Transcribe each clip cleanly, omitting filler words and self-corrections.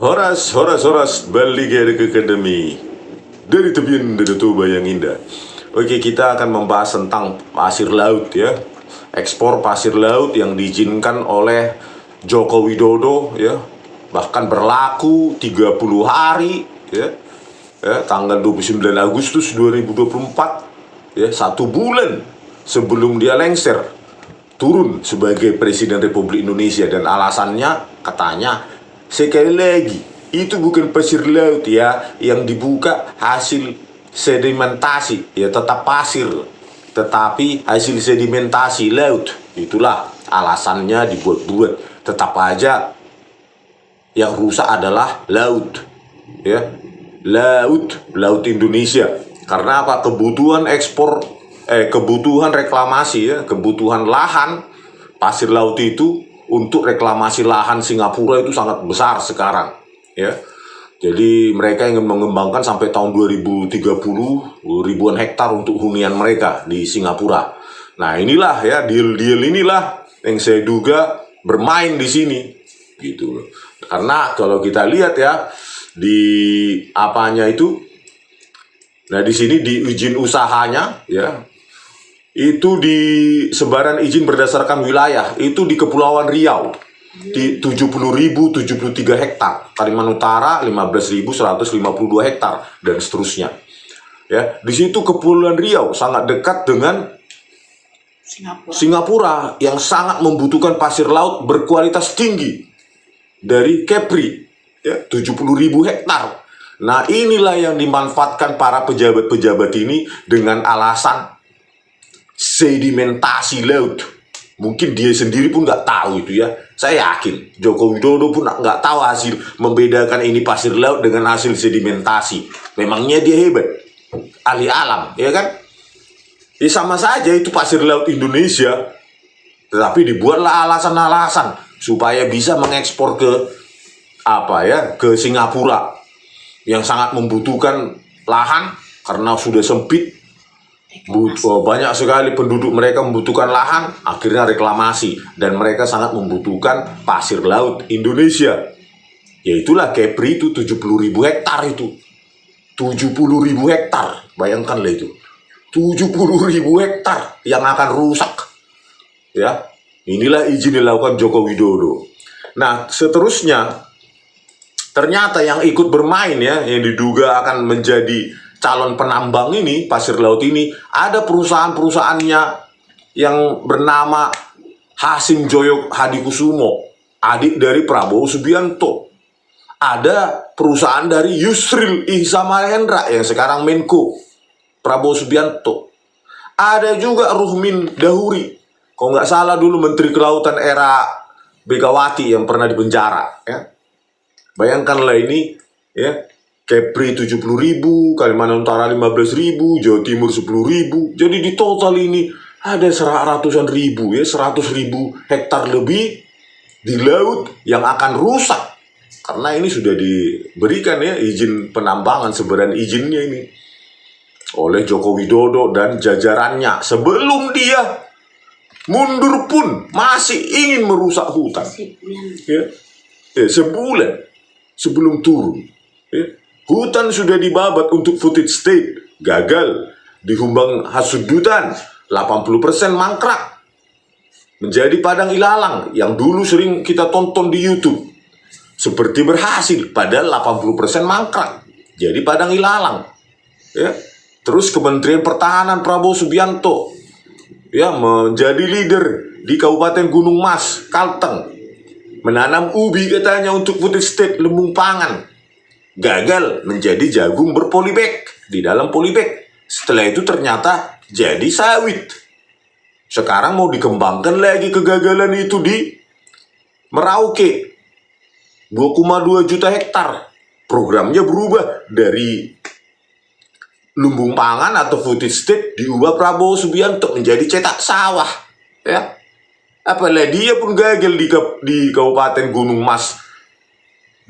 Horas, balik ke Academy dari tepian Danau yang indah. Oke, kita akan membahas tentang pasir laut ya. Ekspor pasir laut yang diizinkan oleh Joko Widodo ya. Bahkan berlaku 30 hari ya. Tanggal 29 Agustus 2024 ya, 1 bulan sebelum dia lengser turun sebagai Presiden Republik Indonesia. Dan alasannya katanya, sekali lagi, itu bukan pasir laut ya, yang dibuka hasil sedimentasi ya, tetap pasir, tetapi hasil sedimentasi laut. Itulah alasannya dibuat-buat. Tetap aja yang rusak adalah laut ya, laut Indonesia. Karena apa? Kebutuhan reklamasi ya, kebutuhan lahan pasir laut itu untuk reklamasi lahan Singapura itu sangat besar sekarang ya. Jadi mereka ingin mengembangkan sampai tahun 2030 ribuan hektar untuk hunian mereka di Singapura. Nah, inilah ya, deal-deal inilah yang saya duga bermain di sini gitu loh. Karena kalau kita lihat ya di apanya itu, nah di sini di izin usahanya ya, itu di sebaran izin berdasarkan wilayah itu di Kepulauan Riau di 70.073 hektar, Kalimantan Utara 15.152 hektar dan seterusnya ya. Di situ Kepulauan Riau sangat dekat dengan Singapura yang sangat membutuhkan pasir laut berkualitas tinggi dari Kepri ya, 70.000 hektar. Nah, inilah yang dimanfaatkan para pejabat-pejabat ini dengan alasan sedimentasi laut. Mungkin dia sendiri pun nggak tahu itu ya. Saya yakin Joko Widodo pun nggak tahu hasil membedakan ini pasir laut dengan hasil sedimentasi. Memangnya dia hebat, ahli alam, ya kan? Ya sama saja itu pasir laut Indonesia, tetapi dibuatlah alasan-alasan supaya bisa mengekspor ke ke Singapura yang sangat membutuhkan lahan karena sudah sempit. Banyak sekali penduduk mereka membutuhkan lahan, akhirnya reklamasi, dan mereka sangat membutuhkan pasir laut Indonesia. Yaitulah Kepri itu 70.000 hektar itu. 70.000 hektar, bayangkanlah itu. 70.000 hektar yang akan rusak. Ya, inilah izin dilakukan Joko Widodo. Nah, seterusnya ternyata yang ikut bermain ya, yang diduga akan menjadi calon penambang ini, pasir laut ini, ada perusahaan-perusahaannya yang bernama Hasim Joyo Hadikusumo, adik dari Prabowo Subianto. Ada perusahaan dari Yusril Ihza Mahendra yang sekarang Menko Prabowo Subianto. Ada juga Ruhmin Dahuri, kalau nggak salah dulu Menteri Kelautan era Megawati yang pernah dipenjara ya. Bayangkanlah ini ya, Kepri 70.000, Kalimantan Utara 15.000, Jawa Timur 10.000. Jadi di total ini ada ratusan ribu ya, 100.000 hektar lebih di laut yang akan rusak. Karena ini sudah diberikan ya izin penambangan, sebaran izinnya ini oleh Joko Widodo dan jajarannya. Sebelum dia mundur pun masih ingin merusak hutan. Ya, sebulan sebelum turun. Ya. Hutan sudah dibabat untuk footage state, gagal, dihumbang hasudutan, 80% mangkrak. Menjadi padang ilalang yang dulu sering kita tonton di YouTube. Seperti berhasil, padahal 80% mangkrak. Jadi padang ilalang. Ya. Terus Kementerian Pertahanan Prabowo Subianto ya menjadi leader di Kabupaten Gunung Mas, Kalteng. Menanam ubi katanya untuk footage state, lumbung pangan. Gagal, menjadi jagung berpolibek di dalam polybag. Setelah itu ternyata jadi sawit. Sekarang mau dikembangkan lagi kegagalan itu di Merauke, 2,2 juta hektar. Programnya berubah dari lumbung pangan atau footage state, diubah Prabowo Subianto menjadi cetak sawah ya. Apalagi dia pun gagal di Kabupaten Gunung Mas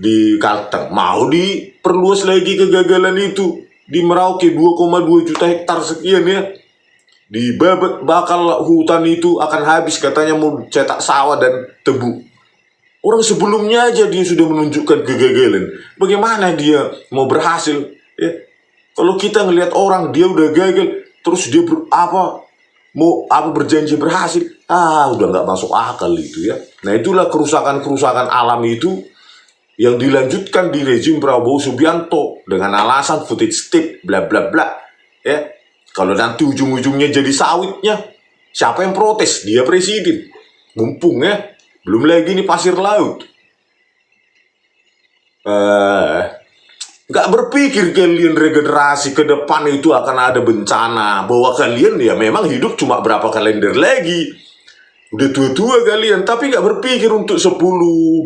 di Kalteng, mau diperluas lagi kegagalan itu di Merauke 2,2 juta hektar sekian ya, dibabat bakal hutan itu akan habis katanya mau cetak sawah dan tebu. Orang sebelumnya aja dia sudah menunjukkan kegagalan. Bagaimana dia mau berhasil? Ya. Kalau kita ngelihat orang dia udah gagal, terus dia mau berjanji berhasil, udah nggak masuk akal itu ya. Nah itulah kerusakan alam itu yang dilanjutkan di rezim Prabowo Subianto dengan alasan footage tape bla bla bla ya. Kalau nanti ujung-ujungnya jadi sawitnya, siapa yang protes? Dia presiden. Mumpung ya. Belum lagi ini pasir laut. Nggak berpikir kalian regenerasi ke depan itu akan ada bencana. Bahwa kalian ya memang hidup cuma berapa kalender lagi. Udah tua-tua kalian, tapi nggak berpikir untuk 10, 20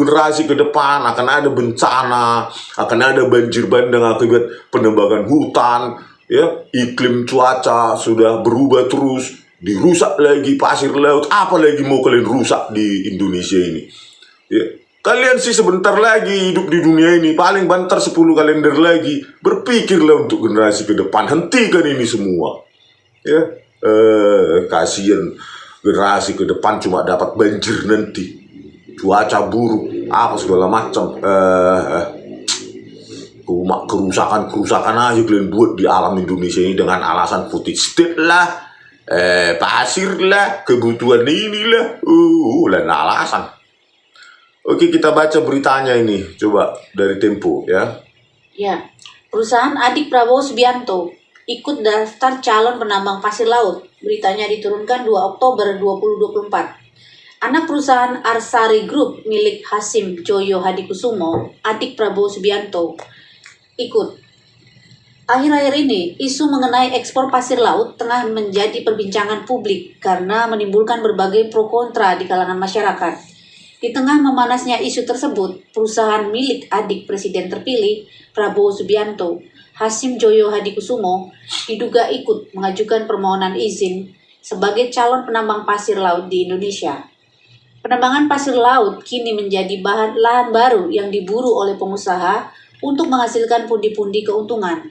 generasi ke depan akan ada bencana, akan ada banjir bandang akibat penebangan hutan, ya, iklim cuaca sudah berubah terus. Dirusak lagi pasir laut, apalagi mau kalian rusak di Indonesia ini ya. Kalian sih sebentar lagi hidup di dunia ini, paling banter 10 kalender lagi. Berpikirlah untuk generasi ke depan, hentikan ini semua ya. Kasihan generasi ke depan cuma dapat banjir nanti, cuaca buruk, apa segala macam. Kerusakan aja kalian buat di alam Indonesia ini dengan alasan footage state lah, pasir lah, kebutuhan inilah, lain alasan. Oke, kita baca beritanya ini, coba dari Tempo ya. Ya, perusahaan adik Prabowo Subianto ikut daftar calon penambang pasir laut. Beritanya diturunkan 2 Oktober 2024. Anak perusahaan Arsari Group milik Hasim Joyo Hadikusumo, adik Prabowo Subianto, ikut. Akhir-akhir ini, isu mengenai ekspor pasir laut tengah menjadi perbincangan publik karena menimbulkan berbagai pro kontra di kalangan masyarakat. Di tengah memanasnya isu tersebut, perusahaan milik adik Presiden terpilih, Prabowo Subianto, Hasim Joyo Hadikusumo, diduga ikut mengajukan permohonan izin sebagai calon penambang pasir laut di Indonesia. Penambangan pasir laut kini menjadi lahan baru yang diburu oleh pengusaha untuk menghasilkan pundi-pundi keuntungan.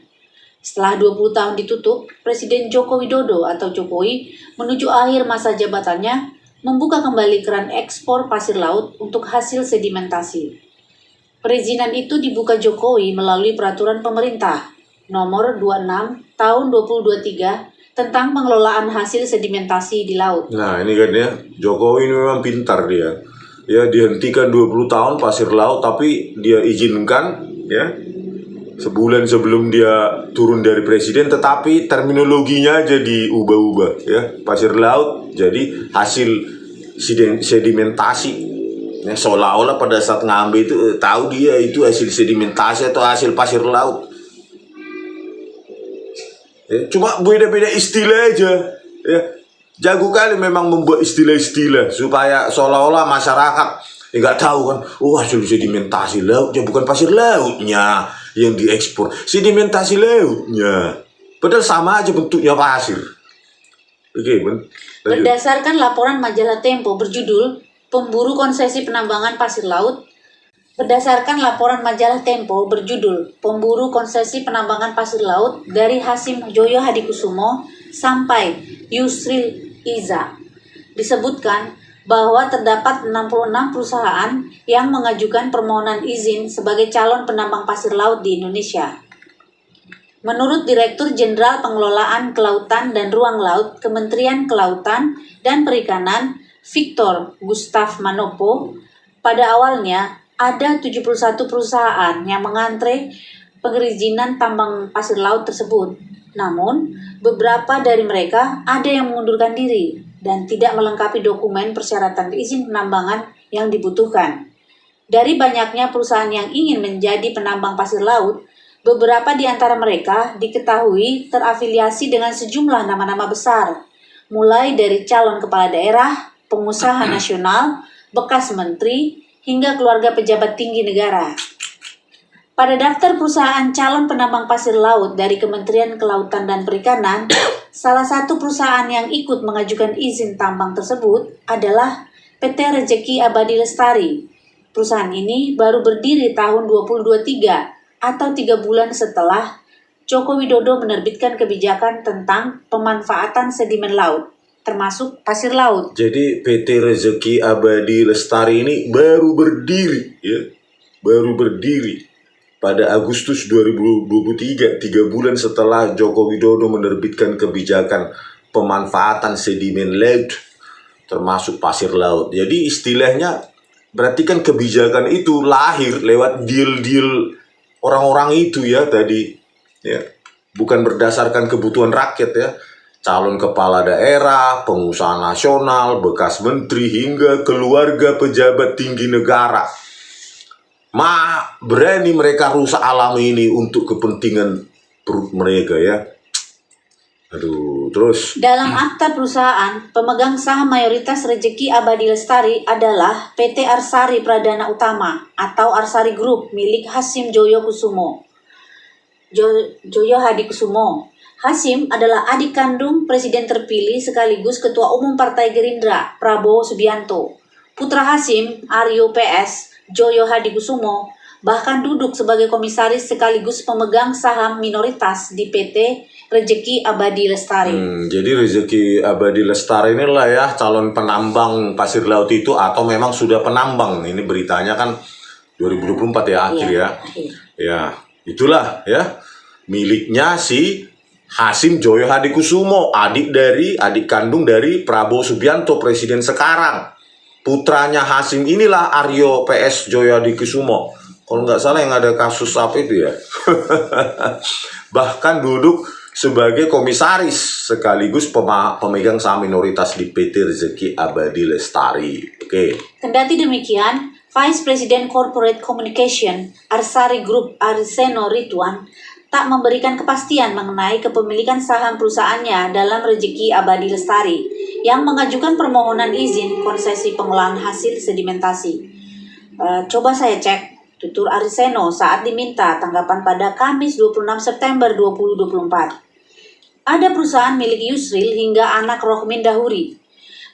Setelah 20 tahun ditutup, Presiden Joko Widodo atau Jokowi menuju akhir masa jabatannya membuka kembali keran ekspor pasir laut untuk hasil sedimentasi. Perizinan itu dibuka Jokowi melalui peraturan pemerintah nomor 26 tahun 2023 tentang pengelolaan hasil sedimentasi di laut. Nah ini kan ya, Jokowi ini memang pintar dia. Ya dihentikan 20 tahun pasir laut, tapi dia izinkan ya sebulan sebelum dia turun dari presiden, tetapi terminologinya aja diubah-ubah ya. Pasir laut jadi hasil sedimentasi ya, seolah-olah pada saat ngambil itu tahu dia itu hasil sedimentasi atau hasil pasir laut ya. Cuma beda-beda istilah aja ya. Jago kali memang membuat istilah-istilah supaya seolah-olah masyarakat nggak tahu kan, hasil sedimentasi lautnya, bukan pasir lautnya yang diekspor, sedimentasi lautnya, padahal sama aja bentuknya pasir. Oke, berdasarkan laporan majalah Tempo berjudul Pemburu Konsesi Penambangan Pasir Laut, Pemburu Konsesi Penambangan Pasir Laut dari Hasim Joyo Hadikusumo sampai Yusril Iza, disebutkan bahwa terdapat 66 perusahaan yang mengajukan permohonan izin sebagai calon penambang pasir laut di Indonesia. Menurut Direktur Jenderal Pengelolaan Kelautan dan Ruang Laut Kementerian Kelautan dan Perikanan, Victor Gustav Manopo, pada awalnya ada 71 perusahaan yang mengantre perizinan tambang pasir laut tersebut. Namun, beberapa dari mereka ada yang mengundurkan diri dan tidak melengkapi dokumen persyaratan izin penambangan yang dibutuhkan. Dari banyaknya perusahaan yang ingin menjadi penambang pasir laut, beberapa di antara mereka diketahui terafiliasi dengan sejumlah nama-nama besar, mulai dari calon kepala daerah, pengusaha nasional, bekas menteri, hingga keluarga pejabat tinggi negara. Pada daftar perusahaan calon penambang pasir laut dari Kementerian Kelautan dan Perikanan, salah satu perusahaan yang ikut mengajukan izin tambang tersebut adalah PT Rejeki Abadi Lestari. Perusahaan ini baru berdiri tahun 2023 atau 3 bulan setelah Joko Widodo menerbitkan kebijakan tentang pemanfaatan sedimen laut. termasuk pasir laut. Jadi PT Rezeki Abadi Lestari ini baru berdiri ya. Baru berdiri pada Agustus 2023, 3 bulan setelah Joko Widodo menerbitkan kebijakan pemanfaatan sedimen laut termasuk pasir laut. Jadi istilahnya berarti kan kebijakan itu lahir lewat deal-deal orang-orang itu ya tadi ya. Bukan berdasarkan kebutuhan rakyat ya. Calon kepala daerah, pengusaha nasional, bekas menteri, hingga keluarga pejabat tinggi negara. Berani mereka rusak alam ini untuk kepentingan perut mereka ya. Aduh, terus. Dalam akta perusahaan, pemegang saham mayoritas Rezeki Abadi Lestari adalah PT Arsari Pradana Utama atau Arsari Group milik Hasyim Joyo Kusumo. Joyo Hadi Kusumo. Hasyim adalah adik kandung Presiden terpilih sekaligus Ketua Umum Partai Gerindra, Prabowo Subianto. Putra Hasyim, Aryo PS, Joyo Hadi Kusumo, bahkan duduk sebagai komisaris sekaligus pemegang saham minoritas di PT Rezeki Abadi Lestari. Jadi Rezeki Abadi Lestari inilah ya calon penambang pasir laut itu atau memang sudah penambang. Ini beritanya kan 2024 ya akhir ya. Ya, itulah ya miliknya si Hasyim Joyo Hadi Kusumo, adik kandung dari Prabowo Subianto, presiden sekarang. Putranya Hasyim inilah Aryo PS Joyo Hadi Kusumo. Kalau nggak salah yang ada kasus apa itu ya. Bahkan duduk sebagai komisaris sekaligus pemegang saham minoritas di PT Rezeki Abadi Lestari. Oke. Kendati demikian, Vice President Corporate Communication Arsari Group Arseno Ridwan tak memberikan kepastian mengenai kepemilikan saham perusahaannya dalam Rezeki Abadi Lestari yang mengajukan permohonan izin konsesi pengolahan hasil sedimentasi. Coba saya cek, tutur Arseno saat diminta tanggapan pada Kamis 26 September 2024. Ada perusahaan milik Yusril hingga anak Rohmin Dahuri.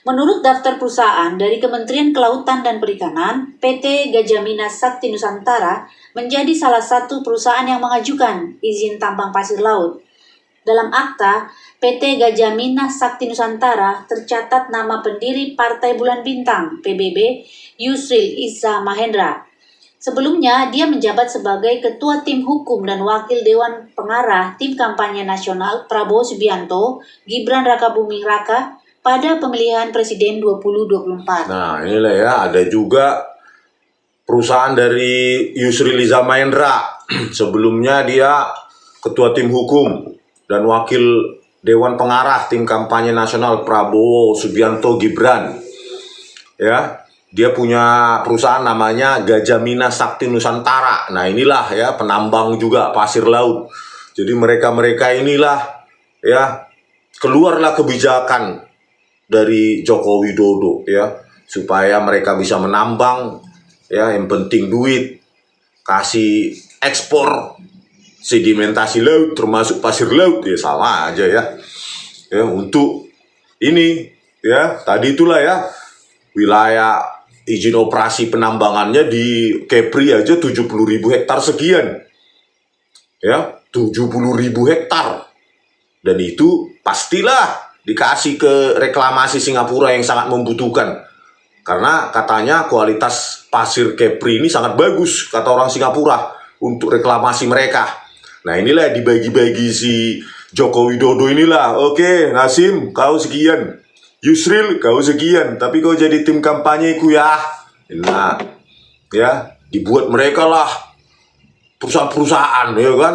Menurut daftar perusahaan dari Kementerian Kelautan dan Perikanan, PT Gajamina Sakti Nusantara menjadi salah satu perusahaan yang mengajukan izin tambang pasir laut. Dalam akta, PT Gajamina Sakti Nusantara tercatat nama pendiri Partai Bulan Bintang (PBB) Yusril Iza Mahendra. Sebelumnya, dia menjabat sebagai Ketua Tim Hukum dan Wakil Dewan Pengarah Tim Kampanye Nasional Prabowo Subianto, Gibran Rakabuming Raka pada pemilihan Presiden 2024. Nah, inilah ya, ada juga perusahaan dari Yusril Iza Mahendra. Sebelumnya dia Ketua Tim Hukum dan Wakil Dewan Pengarah Tim Kampanye Nasional Prabowo Subianto Gibran. Ya, dia punya perusahaan namanya Gajamina Sakti Nusantara. Nah, inilah ya penambang juga pasir laut. Jadi mereka inilah ya keluarlah kebijakan dari Joko Widodo ya supaya mereka bisa menambang ya, yang penting duit, kasih ekspor sedimentasi laut termasuk pasir laut ya sama aja ya untuk ini ya tadi itulah ya wilayah izin operasi penambangannya di Kepri aja 70.000 hektar sekian ya 70.000 hektar dan itu pastilah dikasih ke reklamasi Singapura yang sangat membutuhkan karena katanya kualitas pasir Kepri ini sangat bagus kata orang Singapura untuk reklamasi mereka. Nah inilah dibagi-bagi si Joko Widodo inilah. Oke, Hasyim kau sekian, Yusril kau sekian, tapi kau jadi tim kampanye ku ya. Nah ya dibuat mereka lah perusahaan-perusahaan ya kan.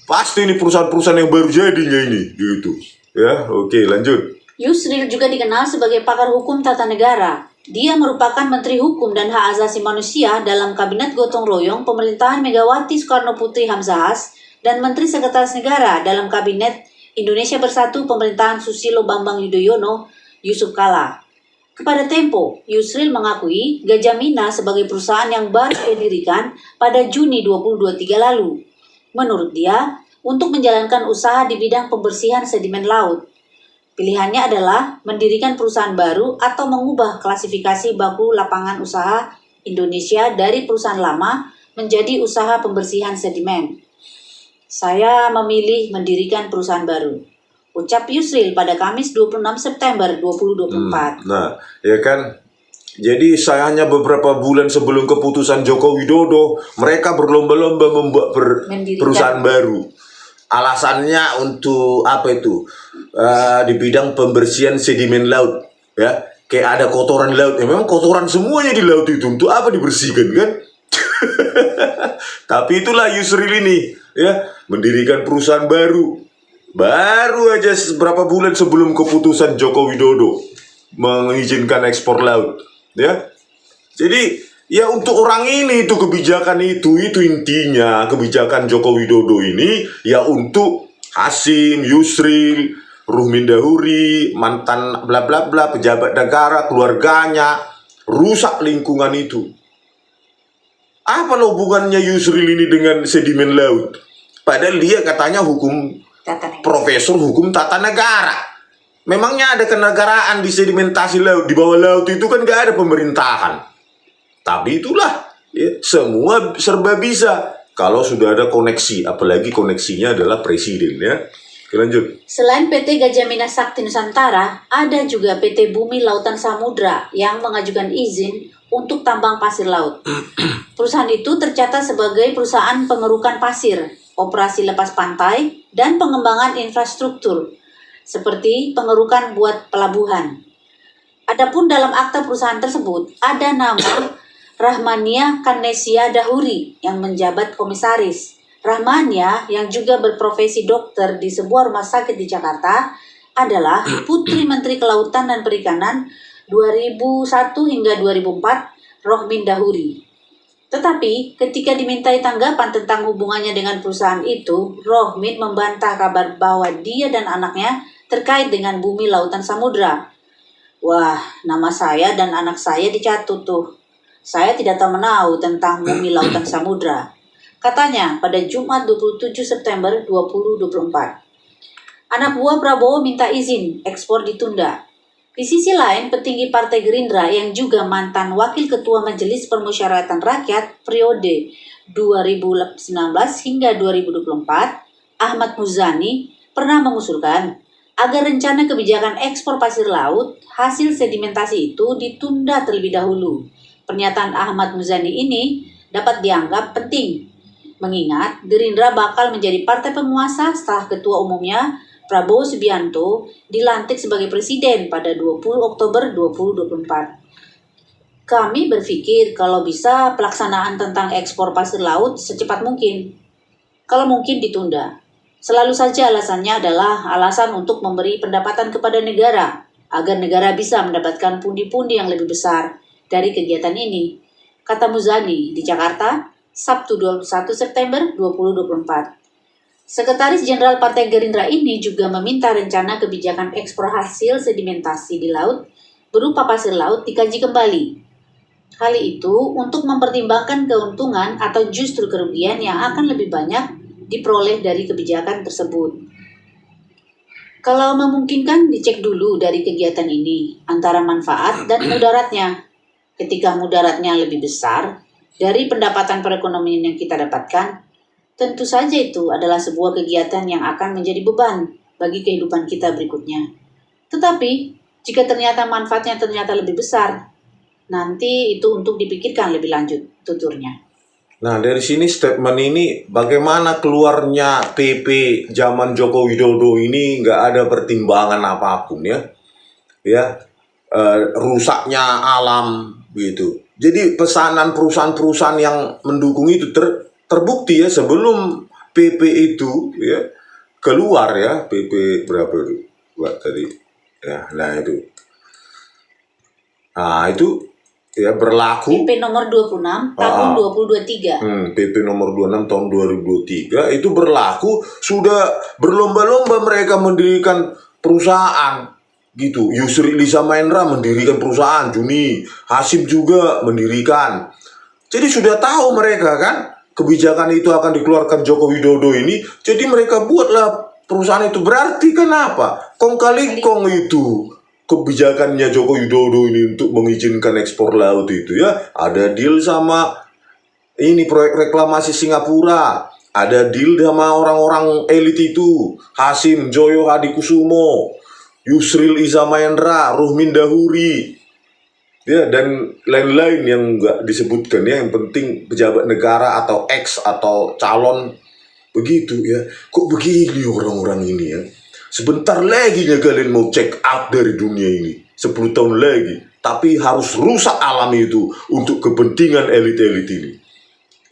Pasti ini perusahaan-perusahaan yang baru jadinya ini gitu. Ya, oke, lanjut. Yusril juga dikenal sebagai pakar hukum tata negara. Dia merupakan Menteri Hukum dan Hak Asasi Manusia dalam Kabinet Gotong Royong pemerintahan Megawati Soekarno Putri Hamzahas dan Menteri Sekretaris Negara dalam Kabinet Indonesia Bersatu pemerintahan Susilo Bambang Yudhoyono Yusuf Kala. Kepada Tempo, Yusril mengakui Gajamina sebagai perusahaan yang baru didirikan pada Juni 2023 lalu. Menurut dia, untuk menjalankan usaha di bidang pembersihan sedimen laut. Pilihannya adalah mendirikan perusahaan baru atau mengubah klasifikasi baku lapangan usaha Indonesia dari perusahaan lama menjadi usaha pembersihan sedimen. Saya memilih mendirikan perusahaan baru. ucap Yusril pada Kamis 26 September 2024. Nah, ya kan. Jadi sayangnya beberapa bulan sebelum keputusan Joko Widodo, mereka berlomba-lomba membuat Mendirikan. perusahaan baru. Alasannya untuk apa itu? Di bidang pembersihan sedimen laut, ya. Kayak ada kotoran laut. Ya, memang kotoran semuanya di laut itu untuk apa dibersihkan kan? Tapi itulah Yusril ini, ya, mendirikan perusahaan baru. Baru aja beberapa bulan sebelum keputusan Joko Widodo mengizinkan ekspor laut. Ya, jadi ya untuk orang ini itu kebijakan itu intinya kebijakan Joko Widodo ini ya untuk Hasim, Yusril, Ruhmin Dahuri, mantan bla bla bla pejabat negara, keluarganya, rusak lingkungan itu. Apa hubungannya Yusril ini dengan sedimen laut? Padahal dia katanya profesor hukum tata negara. Memangnya ada kenegaraan di sedimentasi laut? Di bawah laut itu kan gak ada pemerintahan. Tapi itulah, ya, semua serba bisa kalau sudah ada koneksi. Apalagi koneksinya adalah presiden, ya. Lanjut. Selain PT Gajah Mina Sakti Nusantara, ada juga PT Bumi Lautan Samudra yang mengajukan izin untuk tambang pasir laut. Perusahaan itu tercatat sebagai perusahaan pengerukan pasir, operasi lepas pantai, dan pengembangan infrastruktur, seperti pengerukan buat pelabuhan. Adapun dalam akta perusahaan tersebut ada nama Rahmania Kanesia Dahuri yang menjabat komisaris. Rahmania yang juga berprofesi dokter di sebuah rumah sakit di Jakarta adalah putri Menteri Kelautan dan Perikanan 2001 hingga 2004 Rohmin Dahuri. Tetapi ketika dimintai tanggapan tentang hubungannya dengan perusahaan itu, Rohmin membantah kabar bahwa dia dan anaknya terkait dengan Bumi Lautan Samudra. Wah, nama saya dan anak saya dicatut tuh. Saya tidak tahu menahu tentang Bumi Lautan Samudra, katanya pada Jumat 27 September 2024. Anak buah Prabowo minta izin ekspor ditunda. Di sisi lain, petinggi Partai Gerindra yang juga mantan Wakil Ketua Majelis Permusyawaratan Rakyat periode 2019 hingga 2024, Ahmad Muzani, pernah mengusulkan agar rencana kebijakan ekspor pasir laut hasil sedimentasi itu ditunda terlebih dahulu. Pernyataan Ahmad Muzani ini dapat dianggap penting, mengingat Gerindra bakal menjadi partai penguasa setelah ketua umumnya Prabowo Subianto dilantik sebagai presiden pada 20 Oktober 2024. Kami berpikir kalau bisa pelaksanaan tentang ekspor pasir laut secepat mungkin. Kalau mungkin ditunda. Selalu saja alasannya adalah alasan untuk memberi pendapatan kepada negara, agar negara bisa mendapatkan pundi-pundi yang lebih besar dari kegiatan ini, kata Muzani di Jakarta, Sabtu 21 September 2024. Sekretaris Jenderal Partai Gerindra ini juga meminta rencana kebijakan ekspor hasil sedimentasi di laut berupa pasir laut dikaji kembali. Hal itu untuk mempertimbangkan keuntungan atau justru kerugian yang akan lebih banyak diperoleh dari kebijakan tersebut. Kalau memungkinkan, dicek dulu dari kegiatan ini antara manfaat dan mudaratnya. Ketika mudaratnya lebih besar dari pendapatan perekonomian yang kita dapatkan, tentu saja itu adalah sebuah kegiatan yang akan menjadi beban bagi kehidupan kita berikutnya. Tetapi, jika ternyata manfaatnya ternyata lebih besar, nanti itu untuk dipikirkan lebih lanjut, tuturnya. Nah, dari sini statement ini bagaimana keluarnya PP zaman Joko Widodo ini nggak ada pertimbangan apapun, ya. Rusaknya alam gitu. Jadi pesanan perusahaan-perusahaan yang mendukung itu terbukti ya sebelum PP itu ya keluar ya, PP berapa itu buat tadi ya, nah itu ya berlaku PP nomor 26 tahun 2023. PP nomor 26 tahun 2023 itu berlaku, sudah berlomba-lomba mereka mendirikan perusahaan gitu. Yusril Iza Mahendra mendirikan perusahaan, Juni Hasim juga mendirikan. Jadi sudah tahu mereka kan kebijakan itu akan dikeluarkan Joko Widodo ini, jadi mereka buatlah perusahaan itu. Berarti kenapa? Kong kali kong itu kebijakannya Joko Widodo ini untuk mengizinkan ekspor laut itu ya. Ada deal sama ini proyek reklamasi Singapura, ada deal sama orang-orang elit itu, Hasim Joyo Hadikusumo, Yusril Iza Mahendra, Ruhmin Dahuri, ya, dan lain-lain yang nggak disebutkan ya. Yang penting pejabat negara atau ex atau calon begitu ya. Kok begini orang-orang ini ya? Sebentar lagi ya kalian mau check out dari dunia ini, 10 tahun lagi. Tapi harus rusak alam itu untuk kepentingan elit-elit ini.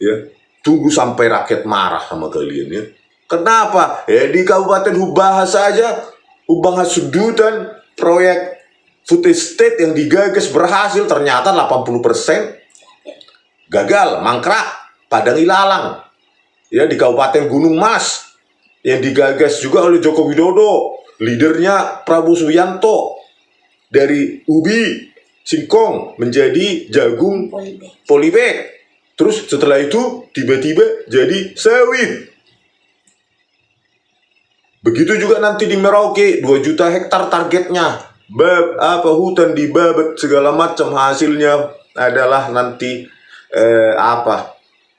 Ya, tunggu sampai rakyat marah sama kalian ya. Kenapa? Ya di Kabupaten Hubah saja, Hubah Sudutan, proyek food estate yang digagas berhasil ternyata 80% gagal, mangkrak. Padang Ilalang, ya di Kabupaten Gunung Mas yang digagas juga oleh Joko Widodo, leadernya Prabowo Subianto, dari ubi singkong menjadi jagung polybag. Terus setelah itu tiba-tiba jadi sawit. Begitu juga nanti di Merauke 2 juta hektar targetnya. Hutan dibabat segala macam, hasilnya adalah nanti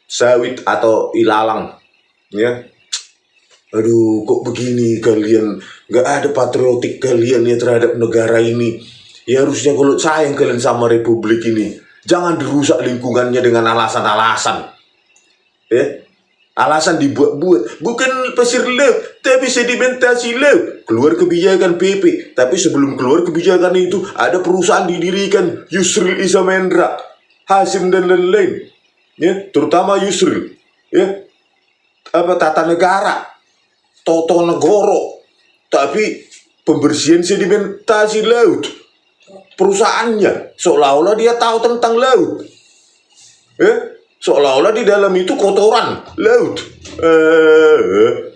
sawit atau ilalang ya. Aduh, kok begini kalian, nggak ada patriotik kalian ya terhadap negara ini. Ya harusnya kalau sayang kalian sama republik ini, jangan dirusak lingkungannya dengan alasan-alasan ya. Alasan dibuat-buat, bukan pasir laut, tapi sedimentasi laut. Keluar kebijakan PP, tapi sebelum keluar kebijakan itu ada perusahaan didirikan, Yusril Iza Mahendra, Hasim dan lain-lain. Ya, terutama Yusril. Ya, tata negara, Toto Negoro, tapi pembersihan sedimentasi laut. Perusahaannya seolah-olah dia tahu tentang laut. Ya, seolah-olah di dalam itu kotoran laut.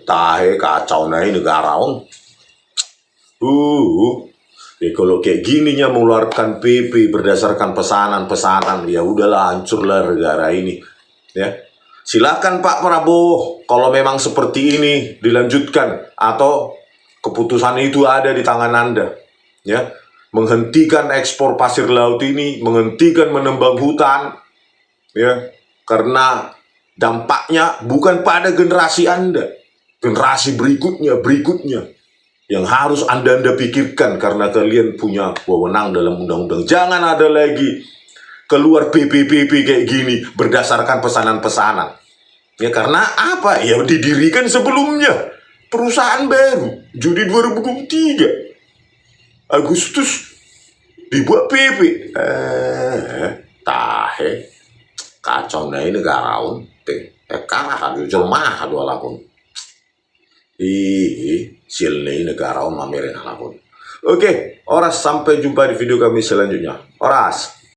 Tahe kacau nih negara on. Kalau kayak gininya mengeluarkan PP berdasarkan pesanan-pesanan, ya udahlah, hancurlah negara ini. Ya, silakan Pak Prabowo, kalau memang seperti ini dilanjutkan atau keputusan itu ada di tangan Anda, ya, menghentikan ekspor pasir laut ini, menghentikan menembang hutan, ya, karena dampaknya bukan pada generasi Anda, generasi berikutnya yang harus Anda pikirkan karena kalian punya wewenang dalam undang-undang. Jangan ada lagi keluar PP kayak gini berdasarkan pesanan-pesanan. Ya karena apa? Ya didirikan sebelumnya perusahaan baru Juni 2023 Agustus dibuat PP. Tahe kacau nih negara on. Kalah jujur mah dua lakon. Silni negara on mamerin lakon. Oke, oras, sampai jumpa di video kami selanjutnya. Oras.